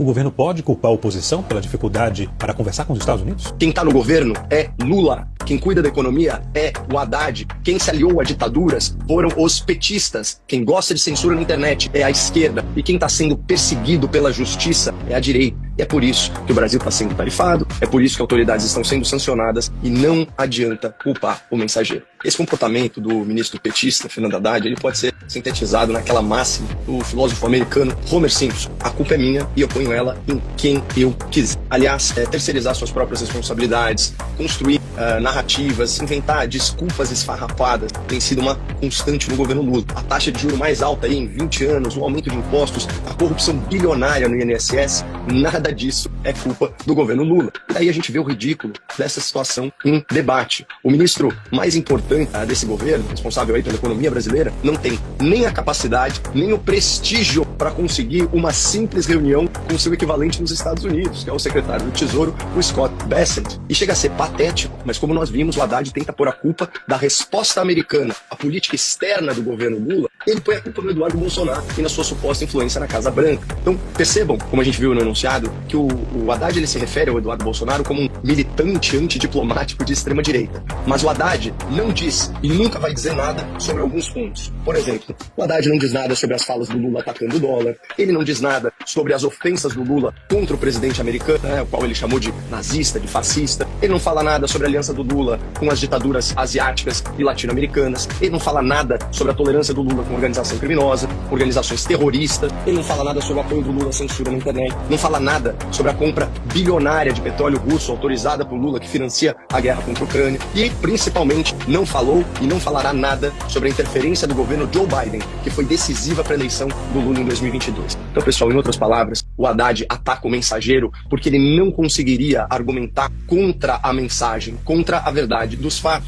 O governo pode culpar a oposição pela dificuldade para conversar com os Estados Unidos? Quem está no governo é Lula. Quem cuida da economia é o Haddad. Quem se aliou a ditaduras foram os petistas. Quem gosta de censura na internet é a esquerda. E quem está sendo perseguido pela justiça é a direita. E é por isso que o Brasil está sendo tarifado, é por isso que autoridades estão sendo sancionadas e não adianta culpar o mensageiro. Esse comportamento do ministro petista, Fernando Haddad, ele pode ser sintetizado naquela máxima do filósofo americano Homer Simpson. A culpa é minha e eu ponho ela em quem eu quiser. Aliás, terceirizar suas próprias responsabilidades, construir narrativas, inventar desculpas esfarrapadas tem sido uma constante no governo Lula. A taxa de juros mais alta aí em 20 anos, o aumento de impostos, a corrupção bilionária no INSS, nada disso é culpa do governo Lula. E daí a gente vê o ridículo dessa situação em debate. O ministro mais importante desse governo, responsável aí pela economia brasileira, não tem nem a capacidade, nem o prestígio para conseguir uma simples reunião com seu equivalente nos Estados Unidos, que é o secretário do Tesouro, o Scott Bessent. E chega a ser patético, mas como nós vimos, o Haddad tenta pôr a culpa da resposta americana à política externa do governo Lula, ele põe a culpa no Eduardo Bolsonaro e na sua suposta influência na Casa Branca. Então, percebam, como a gente viu no enunciado, que o Haddad ele se refere ao Eduardo Bolsonaro como um militante antidiplomático de extrema-direita. Mas o Haddad não diz e nunca vai dizer nada sobre alguns pontos. Por exemplo, o Haddad não diz nada sobre as falas do Lula atacando o dólar, ele não diz nada sobre as ofensas do Lula contra o presidente americano, o qual ele chamou de nazista, de fascista. Ele não fala nada sobre a aliança do Lula com as ditaduras asiáticas e latino-americanas. Ele não fala nada sobre a tolerância do Lula com organização criminosa, organizações terroristas. Ele não fala nada sobre o apoio do Lula à censura na internet. Não fala nada sobre a compra bilionária de petróleo russo autorizada por Lula que financia a guerra contra a Ucrânia. E, principalmente, não falou e não falará nada sobre a interferência do governo Joe Biden, que foi decisiva para a eleição do Lula em 2022. Então, pessoal, em outras palavras, o Haddad ataca o mensageiro porque ele não conseguiria argumentar contra a mensagem, contra a verdade dos fatos.